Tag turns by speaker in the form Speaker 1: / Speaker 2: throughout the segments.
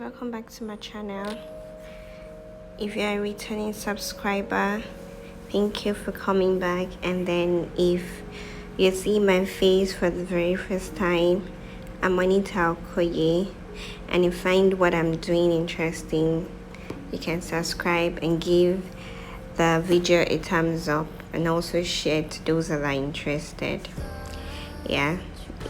Speaker 1: welcome back to my channel. If you're a returning subscriber, thank you for coming back. And then if you see my face for the very first time, I'm Anita Okoye, and you find what I'm doing interesting, you can subscribe and give the video a thumbs up, and also share to those that are interested. Yeah,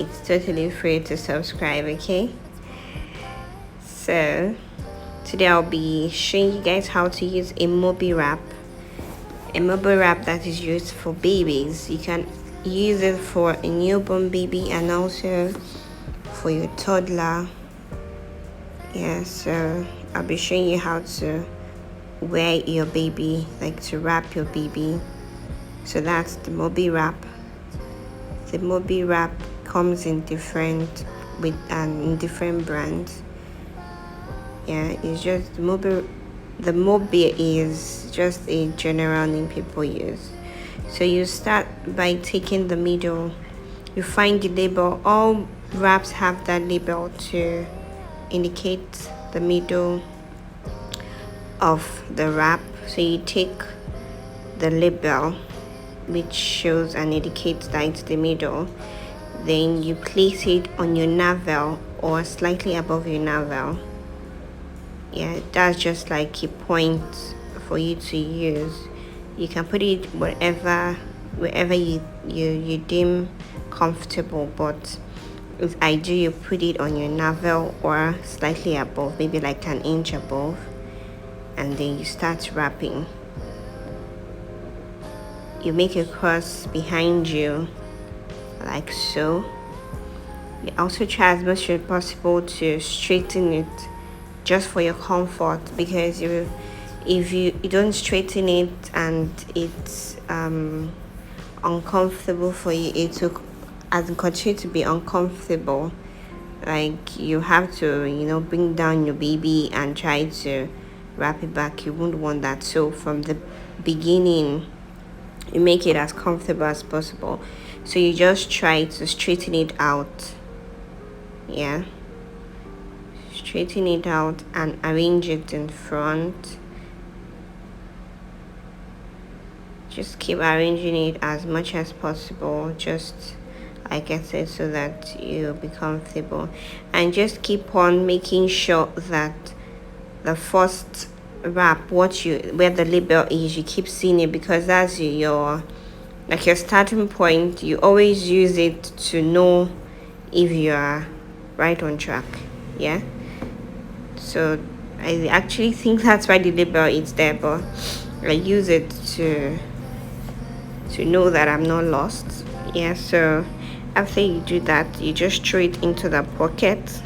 Speaker 1: it's totally free to subscribe. Okay, so today I'll be showing you guys how to use a Moby wrap. A Moby wrap that is used for babies. You can use it for a newborn baby and also for your toddler. Yeah, so I'll be showing you how to wear your baby, like to wrap your baby. So that's the Moby wrap. The Moby wrap comes in different brands. Yeah, it's just Moby. The Moby is just a general name people use. So you start by taking the middle. You find the label. All wraps have that label to indicate the middle of the wrap. So you take the label which shows and indicates that it's the middle. Then you place it on your navel or slightly above your navel. Yeah, that's just like a point for you to use. You can put it wherever you deem comfortable, but it's ideal you put it on your navel or slightly above, maybe like an inch above, and then you start wrapping. You make a cross behind you like so. You also try as much as possible to straighten it just for your comfort, because if you don't straighten it and it's uncomfortable for you, it will continue to be uncomfortable. Like you have to bring down your baby and try to wrap it back. You wouldn't want that. So from the beginning, you make it as comfortable as possible. So you just try to straighten it out. Yeah, straighten it out and arrange it in front. Just keep arranging it as much as possible, just like I said, so that you'll be comfortable. And just keep on making sure that the first wrap, where the label is, you keep seeing it, because that's your starting point. You always use it to know if you are right on track. Yeah, so I actually think that's why the label is there, but I use it to know that I'm not lost. Yeah, so after you do that, you just throw it into the pocket.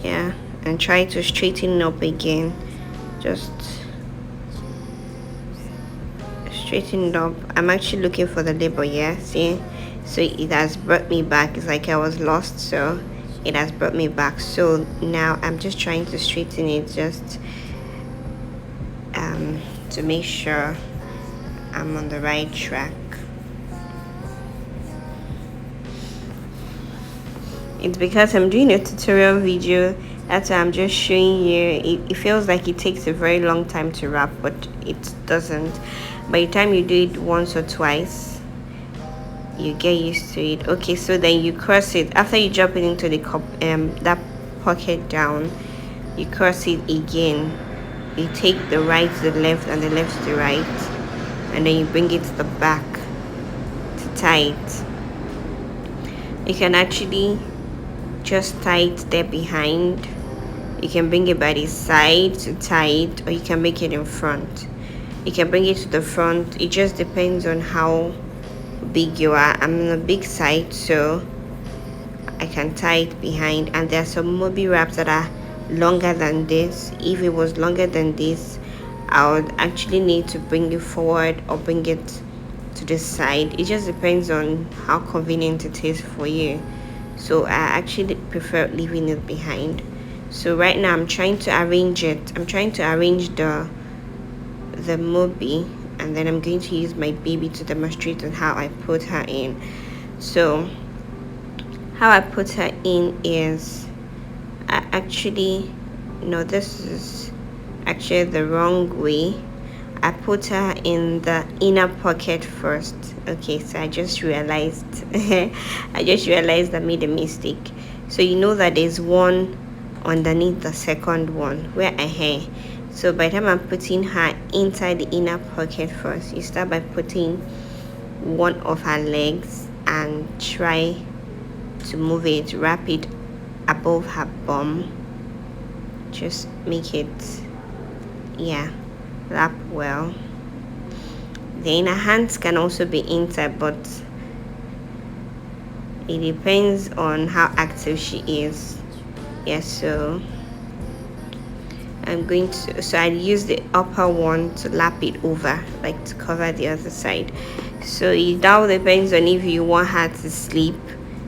Speaker 1: Yeah, and try to straighten it up again. Just straighten it up. I'm actually looking for the label. Yeah, see, so it has brought me back. It's like I was lost, so it has brought me back. So now I'm just trying to straighten it, just to make sure I'm on the right track. It's because I'm doing a tutorial video, that's why I'm just showing you. It feels like it takes a very long time to wrap, but it doesn't. By the time you do it once or twice, you get used to it. Okay, so then you cross it after you drop it into the cup, that pocket down. You cross it again. You take the right to the left and the left to the right, and then you bring it to the back to tie it. You can actually just tie it there behind. You can bring it by the side to tie it, or you can make it in front. You can bring it to the front. It just depends on how big you are. I'm on a big side, so I can tie it behind. And there are some Moby wraps that are longer than this. If it was longer than this, I would actually need to bring it forward or bring it to the side. It just depends on how convenient it is for you. So I actually prefer leaving it behind. So right now I'm trying to arrange it. I'm trying to arrange the Moby, and then I'm going to use my baby to demonstrate on how I put her in. So how I put her in is I actually, no, this is actually the wrong way. I put her in the inner pocket first. Okay, so I just realized I made a mistake. So you know that there's one underneath the second one where I hair. So by the time I'm putting her inside the inner pocket first, you start by putting one of her legs and try to move it, wrap it above her bum. Just make it, yeah, wrap well. Then her hands can also be inside, but it depends on how active she is. Yeah, so I'm going to, so I use the upper one to lap it over, like to cover the other side. So it now depends on if you want her to sleep.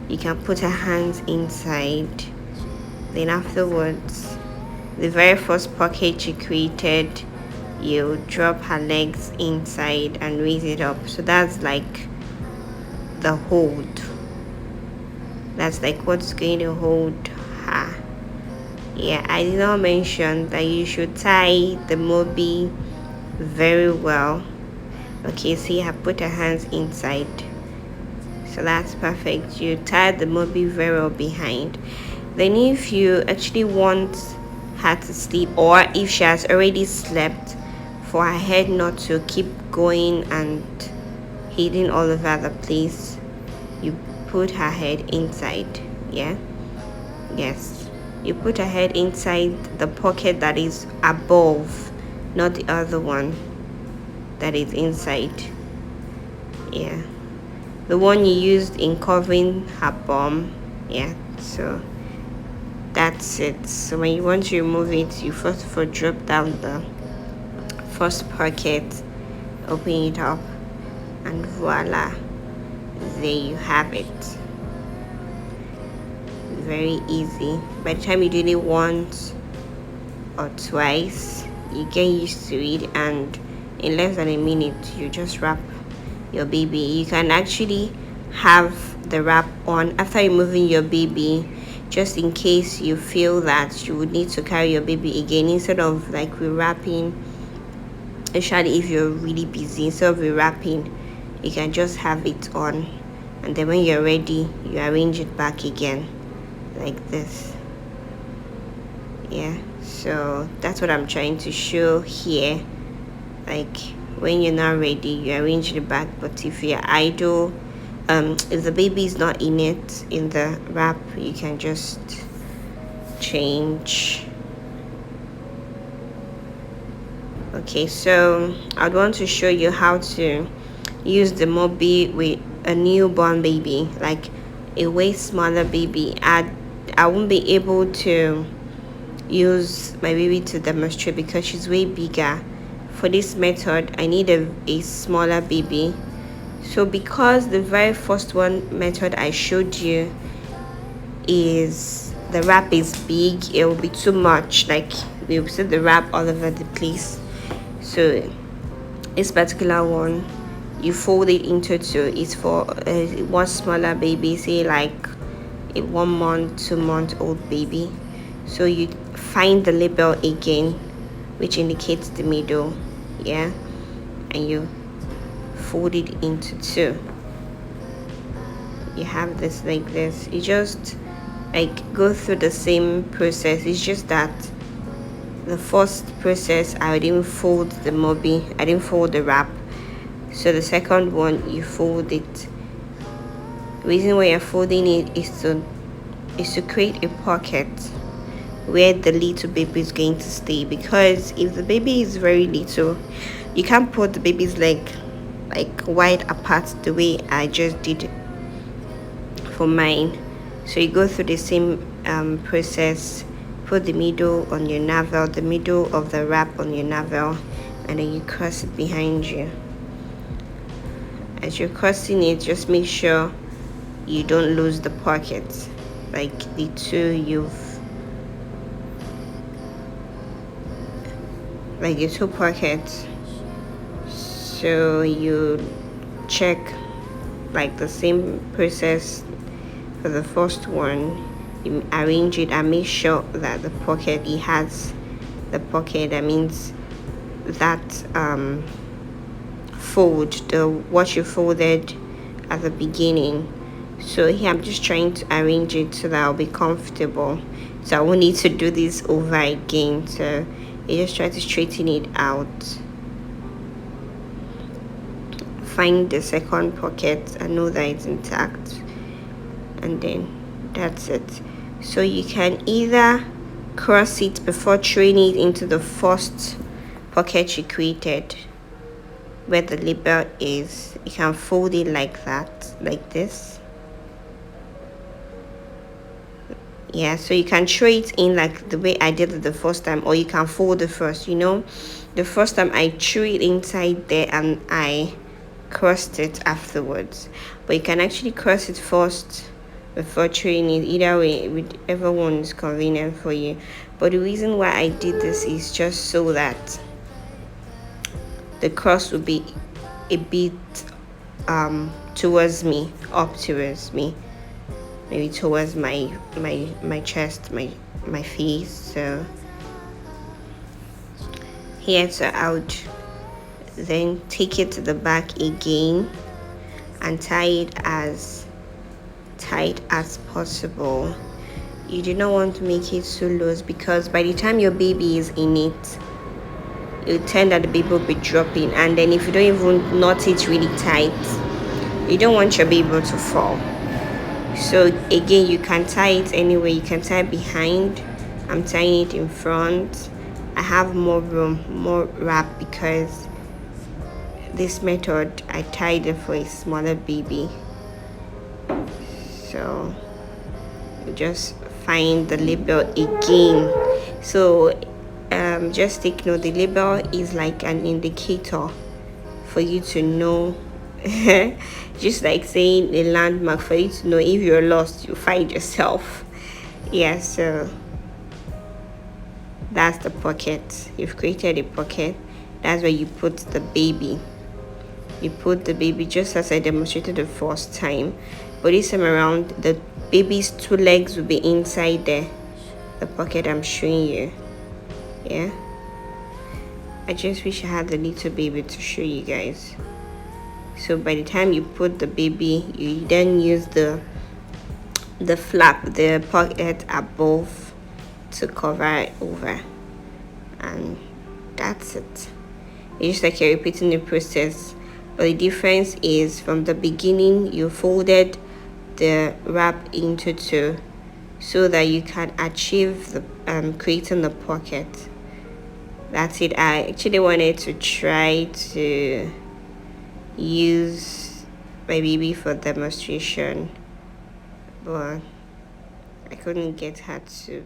Speaker 1: You can put her hands inside. Then afterwards, the very first pocket you created, you drop her legs inside and raise it up. So that's like the hold. That's like what's going to hold her. Yeah, I did not mention that you should tie the Moby very well. Okay, see, I put her hands inside. So that's perfect. You tie the Moby very well behind. Then if you actually want her to sleep, or if she has already slept, for her head not to keep going and hitting all over the place, you put her head inside. Yeah, yes, you put her head inside the pocket that is above, not the other one that is inside. Yeah, the one you used in covering her bum. Yeah, so that's it. So when you want to remove it, you first of all drop down the first pocket, open it up, and voila, there you have it. Very easy. By the time you do it once or twice, you get used to it, and in less than a minute you just wrap your baby. You can actually have the wrap on after removing your baby, just in case you feel that you would need to carry your baby again, instead of like rewrapping. Especially if you're really busy, instead of rewrapping, you can just have it on, and then when you're ready, you arrange it back again like this. Yeah, so that's what I'm trying to show here. Like when you're not ready, you arrange it back. But if you're idle, if the baby is not in it, in the wrap, you can just change. Okay, so I'd want to show you how to use the Moby with a newborn baby, like a way smaller baby. I won't be able to use my baby to demonstrate because she's way bigger. For this method, I need a smaller baby. So because the very first method I showed you is the wrap is big, it will be too much, like we will see the wrap all over the place. So this particular one, you fold it into two. It's for one smaller baby, say like a 1 month 2 month old baby. So you find the label again, which indicates the middle, yeah, and you fold it into two. You have this like this. You just like go through the same process. It's just that the first process I didn't fold the Moby, I didn't fold the wrap. So the second one, you fold it. The reason why you're folding it is to create a pocket where the little baby is going to stay. Because if the baby is very little, you can't put the baby's leg like wide apart the way I just did for mine. So you go through the same process. Put the middle on your navel, the middle of the wrap on your navel, and then you cross it behind you. As you're crossing it, just make sure you don't lose the pockets, like the two pockets. So you check like the same process for the first one. you arrange it and make sure that the pocket, it has the pocket, that means that fold, the what you folded at the beginning. So here I'm just trying to arrange it so that I'll be comfortable, so I won't need to do this over again. So you just try to straighten it out, find the second pocket and know that it's intact, and then that's it. So you can either cross it before throwing it into the first pocket you created where the label is. You can fold it like that, like this. Yeah, so you can throw it in like the way I did it the first time, or you can fold it first. You know, the first time I threw it inside there and I crossed it afterwards, but you can actually cross it first before throwing it. Either way, whichever one is convenient for you. But the reason why I did this is just so that the cross will be a bit towards me, up towards me, maybe towards my chest, my face. So here, so I would then take it to the back again and tie it as tight as possible. You do not want to make it so loose, because by the time your baby is in it, you tend that the baby will be dropping, and then if you don't even knot it really tight, you don't want your baby to fall. So again, you can tie it anyway. You can tie it behind. I'm tying it in front. I have more room, more wrap, because this method I tied it for a smaller baby. So just find the label again. So just take note, the label is like an indicator for you to know, just like saying a landmark for you to know if you're lost, you find yourself. Yeah, so that's the pocket. You've created a pocket. That's where you put the baby. You put the baby just as I demonstrated the first time, but this time around the baby's two legs will be inside there, the pocket I'm showing you. Yeah, I just wish I had the little baby to show you guys. So by the time you put the baby, you then use the flap, the pocket above, to cover it over, and that's it. It's just like you're repeating the process, but the difference is from the beginning you folded the wrap into two so that you can achieve the creating the pocket. That's it. I actually wanted to try to use my baby for demonstration, but I couldn't get her to.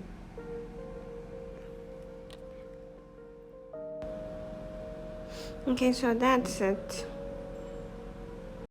Speaker 1: Okay, so that's it.